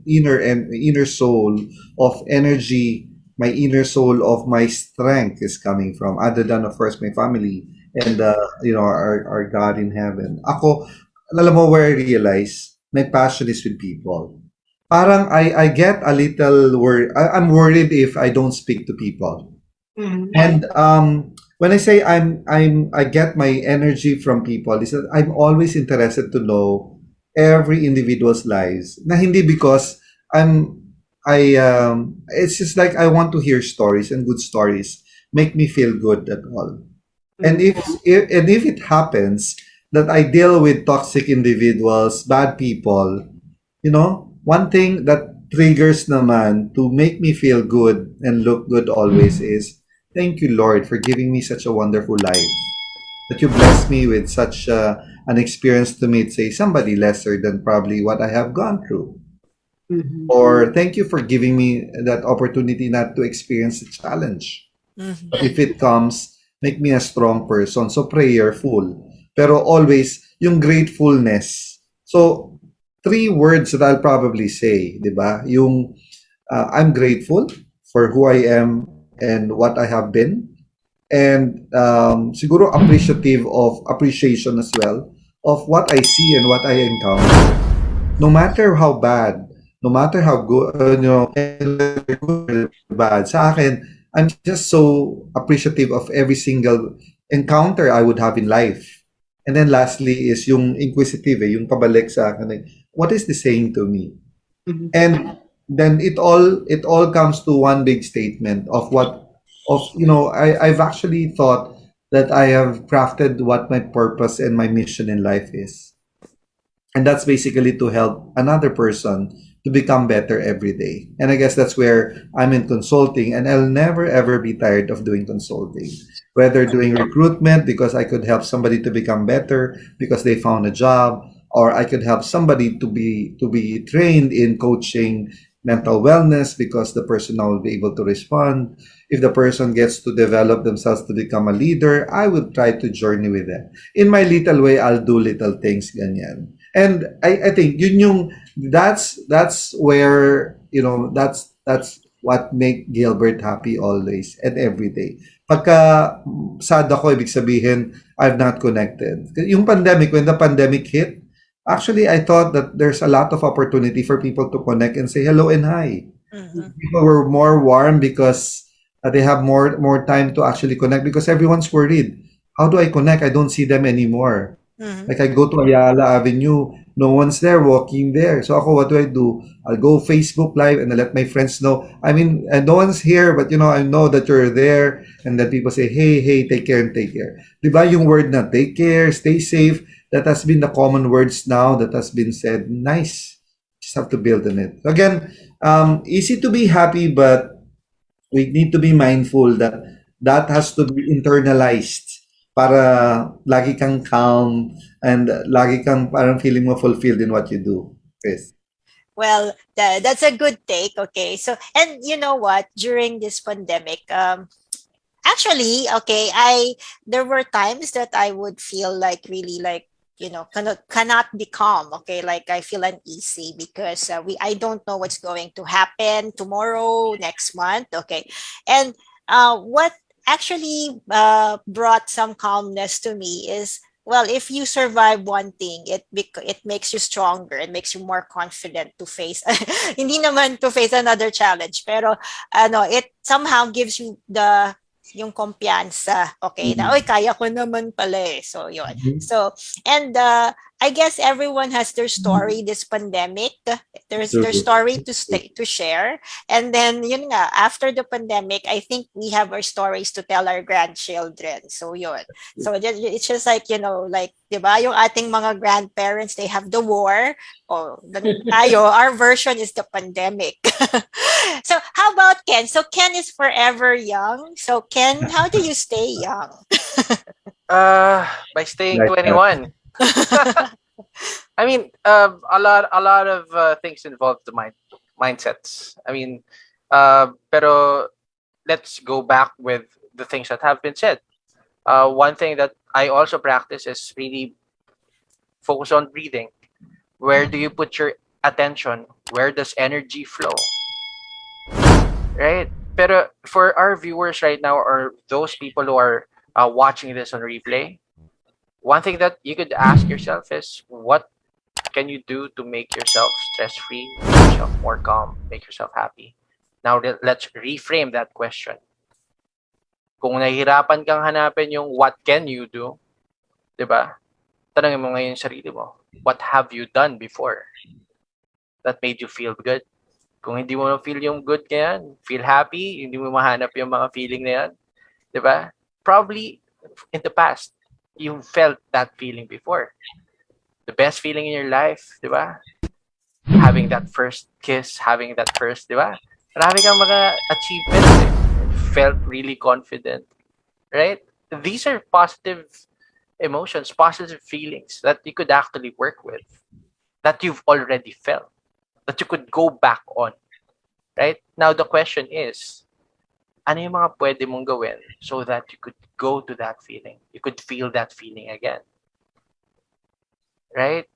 inner soul of energy, my inner soul of my strength is coming from, other than of course my family and our God in heaven. Ako, alam mo where I realize my passion is with people. Parang I get a little worried. I'm worried if I don't speak to people. Mhm. And when I say I get my energy from people, is that I'm always interested to know every individual's lives. Na hindi because it's just like I want to hear stories, and good stories make me feel good at all. And if it happens that I deal with toxic individuals, bad people, one thing that triggers naman to make me feel good and look good always is, thank you, Lord, for giving me such a wonderful life. That you blessed me with such an experience to meet, say, somebody lesser than probably what I have gone through. Mhm. Or thank you for giving me that opportunity not to experience the challenge. Mhm. But if it comes, make me a strong person. So prayerful. Pero always, yung gratefulness. So, three words that I'll probably say, di ba? Yung I'm grateful for who I am and what I have been. And siguro appreciation as well of what I see and what I encounter. No matter how bad, no matter how good, good or bad, sa akin, I'm just so appreciative of every single encounter I would have in life. And then lastly is yung inquisitive, yung pabalik sa akin, like, what is this saying to me? Mhm. And then it all comes to one big statement of I've actually thought that I have crafted what my purpose and my mission in life is. And that's basically to help another person to become better every day. And I guess that's where I'm in consulting, and I'll never ever be tired of doing consulting. Whether doing recruitment because I could help somebody to become better because they found a job, or I could help somebody to be trained in coaching mental wellness because the person now will be able to respond. If the person gets to develop themselves to become a leader, I will try to journey with them. In my little way, I'll do little things ganyan. And I think yun yung that's where that's what make Gilbert happy always and every day. Pagka sad ako, ibig sabihin I've not connected. Yung pandemic, when the pandemic hit, actually I thought that there's a lot of opportunity for people to connect and say hello and hi. Mhm. People were more warm because they have more time to actually connect because everyone's worried. How do I connect? I don't see them anymore. Mhm. Like I go to Ayala Avenue, No one's there walking there. So ako, what do? I'll go Facebook Live and I let my friends know. I mean, no one's here, but I know that you're there. And then people say, hey, hey, take care and take care. Diba yung word na take care, stay safe, that has been the common words now that has been said. Nice. Just have to build on it. Again, easy to be happy, but we need to be mindful that that has to be internalized para lagi kang calm and lagi kang parang feeling mo fulfilled in what you do. Chris. Well, that's a good take. Okay. So, and you know what? During this pandemic, actually, okay, there were times that I would feel like really like, cannot be calm. Okay. Like I feel uneasy because I don't know what's going to happen tomorrow, next month. Okay. And what actually brought some calmness to me is, well, if you survive one thing, it makes you stronger. It makes you more confident to face hindi naman to face another challenge, pero it somehow gives you yung kumpiyansa, okay, na, oy, kaya ko naman pala eh. So, yun. Mhm. So, and I guess everyone has their story this pandemic. There's their True. story to share. And then, yun nga, after the pandemic, I think we have our stories to tell our grandchildren. So, yun. So, it's just like, like, di ba, yung ating mga grandparents, they have the war. Oh, tayo, our version is the pandemic. So how about Ken? So Ken is forever young. So Ken, how do you stay young? By staying Like that. 21. I mean, a lot of things involve the mindsets. I mean, pero let's go back with the things that have been said. One thing that I also practice is really focus on breathing. Where do you put your attention? Where does energy flow? Right? Pero for our viewers right now, or those people who are watching this on replay, one thing that you could ask yourself is, what can you do to make yourself stress-free, make yourself more calm, make yourself happy? Now, let's reframe that question. Kung nahihirapan kang hanapin yung what can you do, di ba? Tanungin mo ngayon yung sarili mo, what have you done before that made you feel good? Kung hindi mo feel yung good na yan, feel happy, hindi mo mahanap yung mga feeling na yan, di ba? Probably in the past, you felt that feeling before. The best feeling in your life, di ba? Having that first kiss, having that first, di ba? Marami kang mga achievements eh. Felt really confident, right? These are positive emotions, positive feelings that you could actually work with, that you've already felt, that you could go back on, right? Now, the question is, ano yung mga pwede mong gawin so that you could go to that feeling, you could feel that feeling again, right?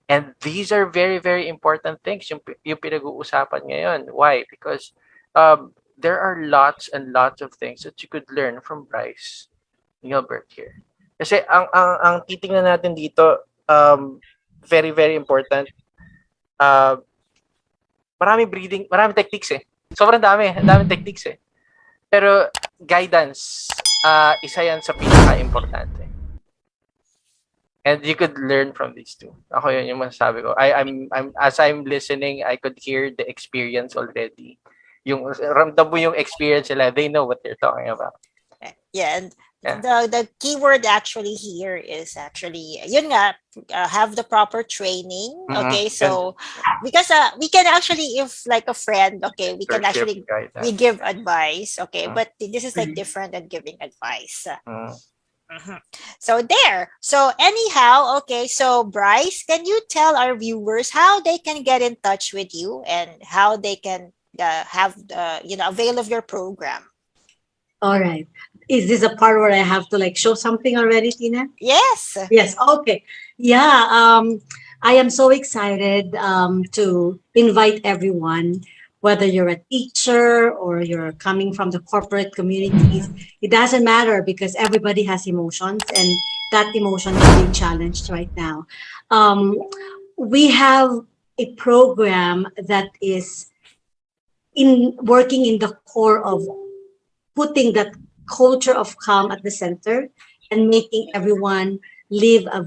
And these are very, very important things yung pinag-uusapan ngayon. Why? Because there are lots and lots of things that you could learn from Bryce Gilbert here. Kasi ang titingnan natin dito, very, very important. Marami breathing, marami techniques eh. Sobrang daming techniques eh. Pero guidance, isa yan sa pinaka-importante. And you could learn from these two. Ako yun yung masasabi ko. As I'm listening, I could hear the experience already. Yung ramdam mo yung experience nila, they know what they're talking about. Yeah, and Yeah. the keyword actually here is actually, yun nga, have the proper training. Okay, so because we can actually, if like a friend, okay, we can actually we give advice. Okay, but this is like different than giving advice. So there. So anyhow, okay. So Bryce, can you tell our viewers how they can get in touch with you and how they can have avail of your program? All right. Is this a part where I have to like show something already, Tina? Yes. Yes. Okay. Yeah. I am so excited to invite everyone, whether you're a teacher or you're coming from the corporate communities. It doesn't matter because everybody has emotions, and that emotion is being challenged right now. We have a program that is in working in the core of putting that culture of calm at the center and making everyone live a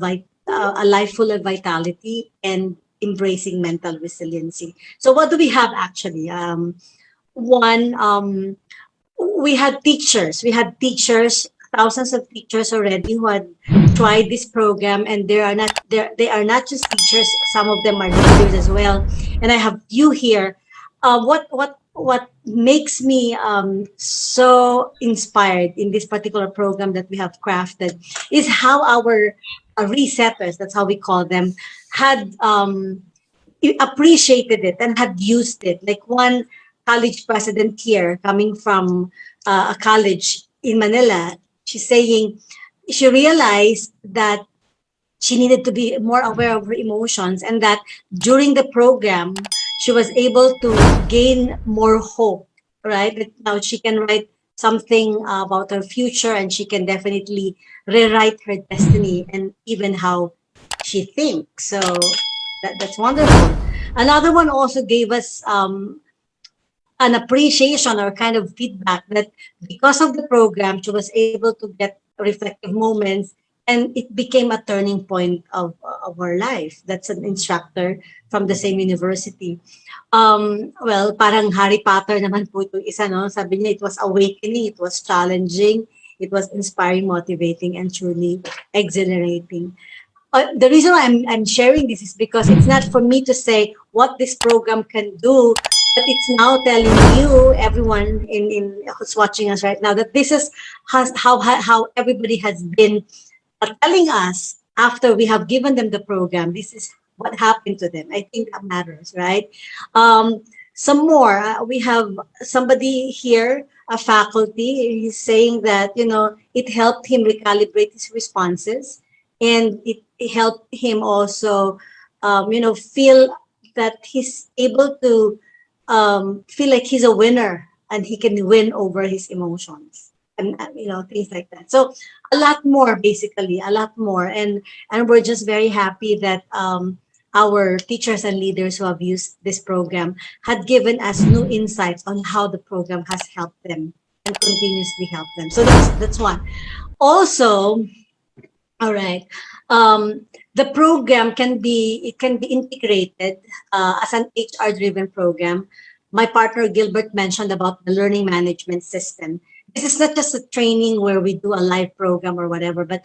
a life full of vitality and embracing mental resiliency. So what do we have actually? One, we had teachers, thousands of teachers already who had tried this program, and they are not just teachers, some of them are leaders as well. And I have you here. What makes me so inspired in this particular program that we have crafted is how our resetters, that's how we call them, had appreciated it and had used it. Like one college president here, coming from a college in Manila, she's saying she realized that she needed to be more aware of her emotions, and that during the program she was able to gain more hope, right? That now she can write something about her future, and she can definitely rewrite her destiny and even how she thinks. So that's wonderful. Another one also gave us an appreciation or kind of feedback that because of the program, she was able to get reflective moments, and it became a turning point of her life. That's an instructor from the same university. Well, parang Harry Potter naman po ito isa, no? Sabi niya, it was awakening, it was challenging, it was inspiring, motivating, and truly exhilarating. The reason why I'm sharing this is because it's not for me to say what this program can do, but it's now telling you, everyone in who's watching us right now, that this is how everybody has been telling us after we have given them the program. This is what happened to them. I think that matters, right? Some more. We have somebody here, a faculty. He's saying that it helped him recalibrate his responses, and it helped him also, feel that he's able to feel like he's a winner and he can win over his emotions, and things like that. So a lot more, basically a lot more, and we're just very happy that our teachers and leaders who have used this program had given us new insights on how the program has helped them and continuously help them. So that's one. Also, all right. The program can be integrated as an HR driven program. My partner Gilbert mentioned about the learning management system. This is not just a training where we do a live program or whatever, but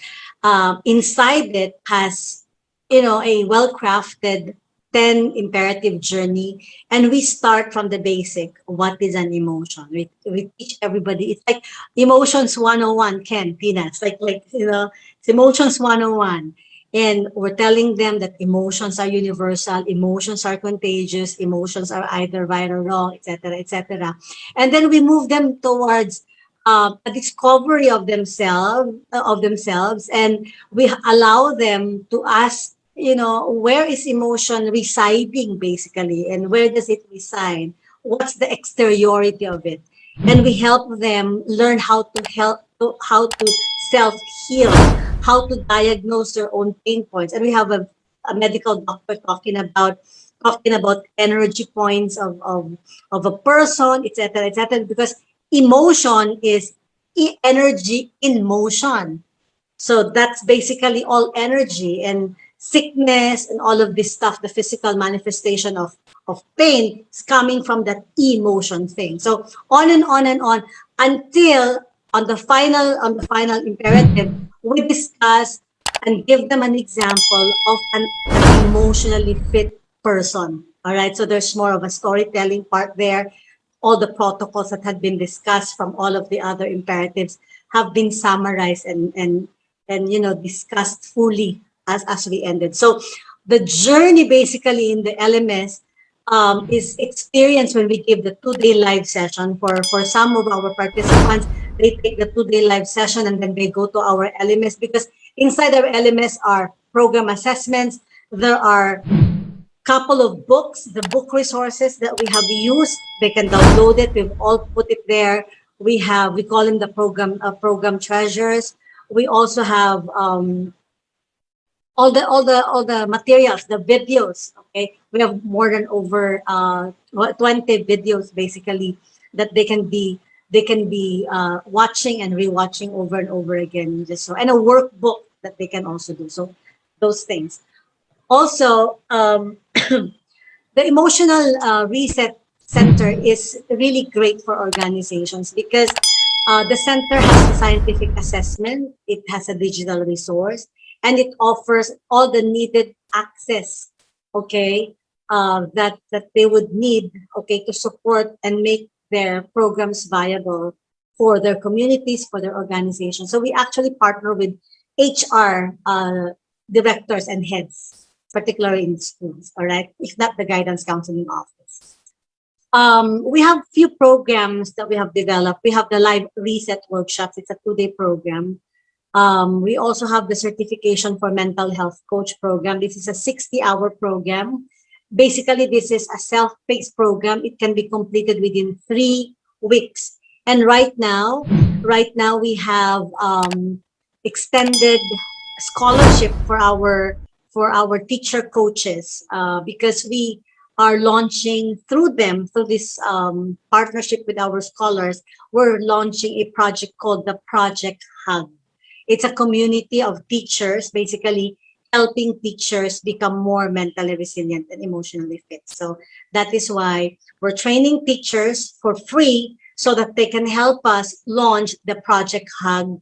inside it has a well crafted 10 imperative journey, and we start from the basic. What is an emotion? We teach everybody. It's like emotions 101, Ken, Tina. It's it's emotions 101. And we're telling them that emotions are universal, emotions are contagious, emotions are either right or wrong, etc., etc. And then we move them towards a discovery of themselves, and we allow them to ask, where is emotion residing, basically, and where does it reside? What's the exteriority of it? And we help them learn how to self heal, how to diagnose their own pain points. And we have a medical doctor talking about energy points of a person, etc., etc. Because emotion is energy in motion. So that's basically all energy, and sickness and all of this stuff, the physical manifestation of pain is coming from that emotion thing. So on and on and on, until on the final imperative, we discuss and give them an example of an emotionally fit person. All right. So there's more of a storytelling part there. All the protocols that had been discussed from all of the other imperatives have been summarized and discussed fully as we ended. So the journey basically in the LMS is experienced when we give the 2-day live session. For some of our participants, they take the 2-day live session and then they go to our LMS, because inside our LMS are program assessments. There are couple of books, the book resources that we have used. They can download it. We've all put it there. We call them the program treasures. We also have all the materials, the videos. Okay, we have more than over 20 videos basically that they can be watching and rewatching over and over again. Just so, and a workbook that they can also do. So those things. Also, the emotional reset center is really great for organizations because the center has a scientific assessment, it has a digital resource, and it offers all the needed access, okay, that they would need, okay, to support and make their programs viable for their communities, for their organizations. So we actually partner with HR directors and heads, particularly in schools, all right, if not the guidance counseling office. We have few programs that we have developed. We have the live reset workshops. It's a 2-day program. We also have the certification for mental health coach program. This is a 60-hour program. Basically, this is a self-paced program. It can be completed within 3 weeks. And right now we have extended scholarship for our teacher coaches because we are launching through this partnership with our scholars. We're launching a project called the Project Hug. It's a community of teachers, basically helping teachers become more mentally resilient and emotionally fit. So that is why we're training teachers for free so that they can help us launch the Project Hug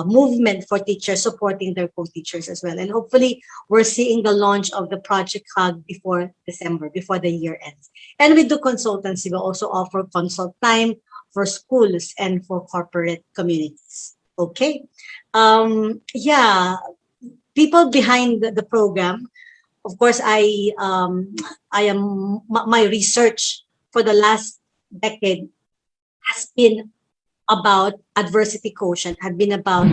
movement for teachers, supporting their co-teachers as well. And hopefully we're seeing the launch of the Project Hug before December, before the year ends. And we do consultancy. We also offer consult time for schools and for corporate communities. Okay. Yeah, people behind the program, of course, my research for the last decade has been about adversity quotient, had been about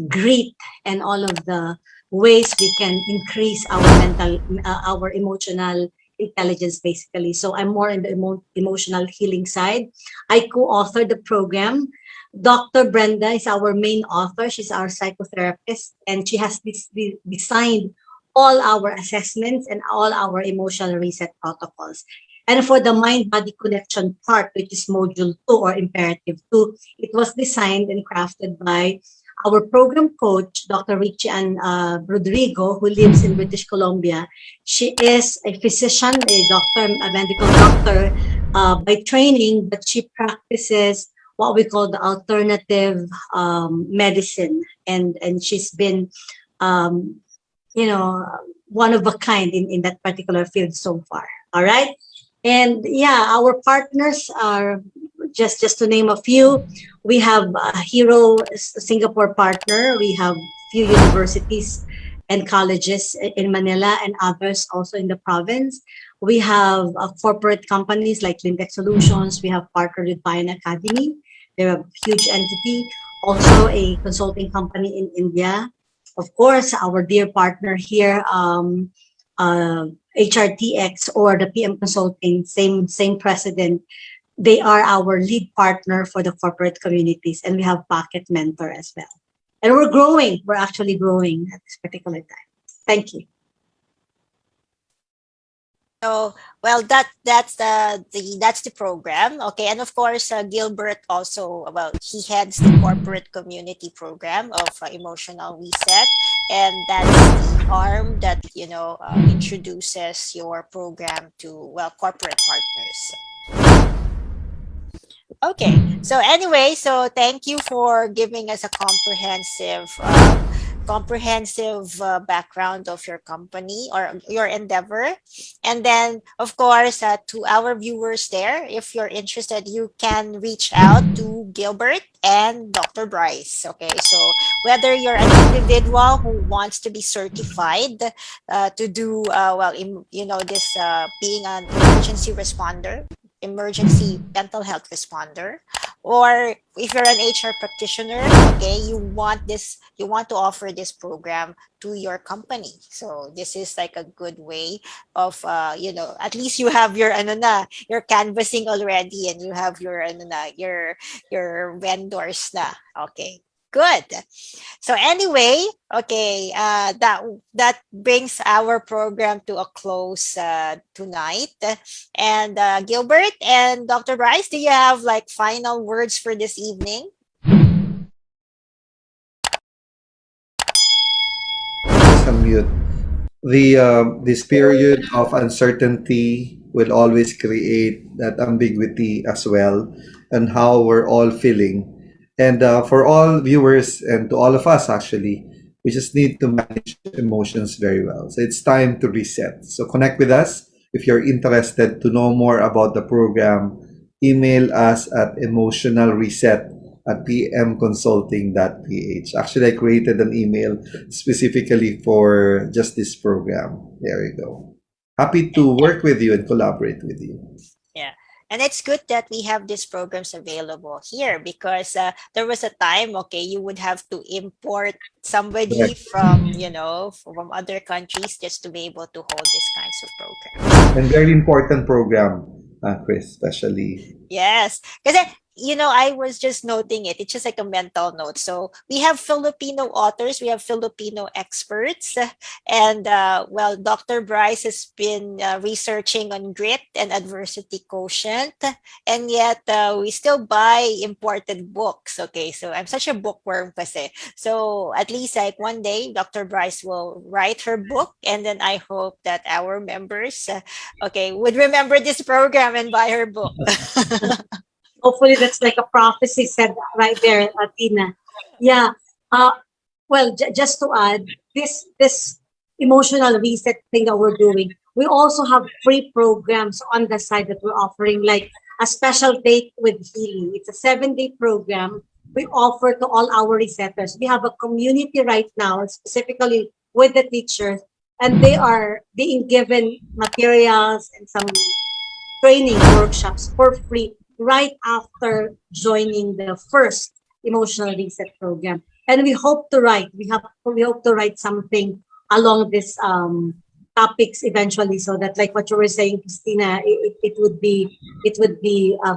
grit and all of the ways we can increase our emotional intelligence, basically. So I'm more in the emotional healing side. I co-authored the program. Dr. Brenda is our main author. She's our psychotherapist, and she has designed all our assessments and all our emotional reset protocols. And for the mind-body connection part, which is module 2 or imperative 2, it was designed and crafted by our program coach, Dr. Richie Ann Rodrigo, who lives in British Columbia. She is a physician, a medical doctor by training, but she practices what we call the alternative medicine. And she's been, one of a kind in that particular field so far. All right. And yeah, our partners are just to name a few. We have a Hero Singapore partner. We have few universities and colleges in Manila and others also in the province. We have corporate companies like Lindex Solutions. We have partnered with Bayan Academy. They're a huge entity. Also a consulting company in India. Of course, our dear partner here, HRTX or the PM Consulting, same president. They are our lead partner for the corporate communities, and we have Pocket Mentor as well. And we're growing. We're actually growing at this particular time. Thank you. So, well, that's the program. Okay, and of course, Gilbert also, well, he heads the corporate community program of emotional reset, and that's the arm that introduces your program to, well, corporate partners. Okay, so anyway, so thank you for giving us a comprehensive background of your company or your endeavor. And then, of course, to our viewers there, if you're interested, you can reach out to Gilbert and Dr. Bryce. Okay, so whether you're an individual who wants to be certified to do, being an emergency mental health responder, or if you're an HR practitioner, okay, you want to offer this program to your company. So this is like a good way of at least you have your your canvassing already, and you have your vendors na. Okay, good. So anyway, okay, that brings our program to a close tonight. And Gilbert and Dr. Bryce, do you have like final words for this evening? Yes, unmute. This period of uncertainty will always create that ambiguity as well, and how we're all feeling. And for all viewers and to all of us, actually, we just need to manage emotions very well. So it's time to reset. So connect with us if you're interested to know more about the program. Email us at emotionalreset@pmconsulting.ph. Actually, I created an email specifically for just this program. There you go. Happy to work with you and collaborate with you. Yeah. And it's good that we have these programs available here because there was a time, okay, you would have to import somebody Correct. from, from other countries just to be able to hold these kinds of programs. And very important program, Chris, especially. Yes, because I was just noting it. It's just like a mental note. So we have Filipino authors, we have Filipino experts, and well, Dr. Bryce has been researching on grit and adversity quotient, and yet we still buy imported books. Okay, so I'm such a bookworm, kasi. So at least like one day, Dr. Bryce will write her book, and then I hope that our members, okay, would remember this program and buy her book. Hopefully, that's like a prophecy said right there, Tina. Yeah. Uh, well, just to add, this emotional reset thing that we're doing, we also have free programs on the side that we're offering, like a special date with healing. It's a 7-day program we offer to all our resetters. We have a community right now, specifically with the teachers, and they are being given materials and some training workshops for free right after joining the first emotional reset program. And we hope to write something along this topics eventually, so that, like what you were saying, Cristina, it would be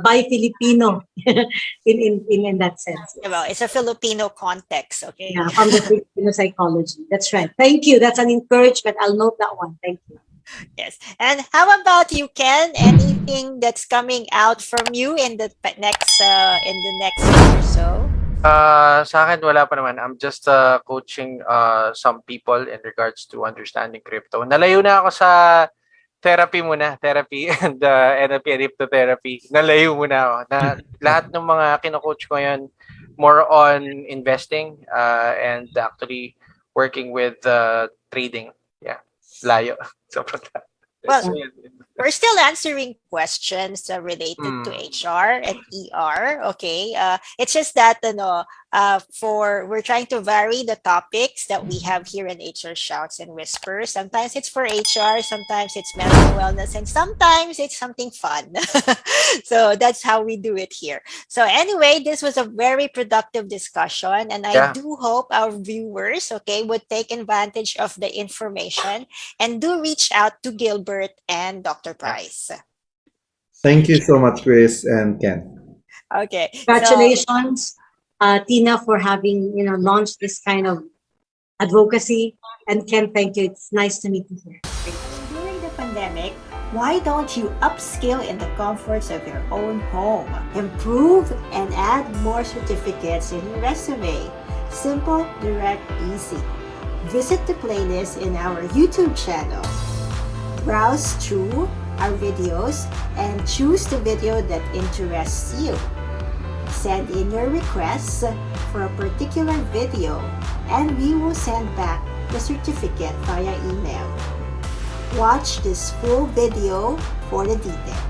by Filipino in that sense. Well, it's a Filipino context, okay? Yeah, from the Filipino psychology. That's right. Thank you. That's an encouragement. I'll note that one. Thank you. Yes. And how about you, Ken? Anything that's coming out from you in the next week or so? Sa akin, wala pa naman. I'm just coaching some people in regards to understanding crypto. Nalayo na ako sa therapy and NLP and hypnotherapy. Nalayo muna ako. Lahat ng mga kino-coach ko ngayon, more on investing and actually working with trading. Yeah, layo. So, Well, we're still answering questions related to HR and ER. Okay, it's just that we're trying to vary the topics that we have here in HR Shouts and Whispers. Sometimes it's for HR, sometimes it's mental wellness, and sometimes it's something fun. So that's how we do it here. So anyway, this was a very productive discussion, and I do hope our viewers, okay, would take advantage of the information and do reach out to Gilbert and Dr. Bryce. Thank you so much, Chris and Ken. Okay. Congratulations, Tina, for having launched this kind of advocacy. And Ken, thank you. It's nice to meet you here. During the pandemic, why don't you upskill in the comforts of your own home? Improve and add more certificates in your resume. Simple, direct, easy. Visit the playlist in our YouTube channel. Browse through our videos and choose the video that interests you. Send in your requests for a particular video and we will send back the certificate via email. Watch this full video for the details.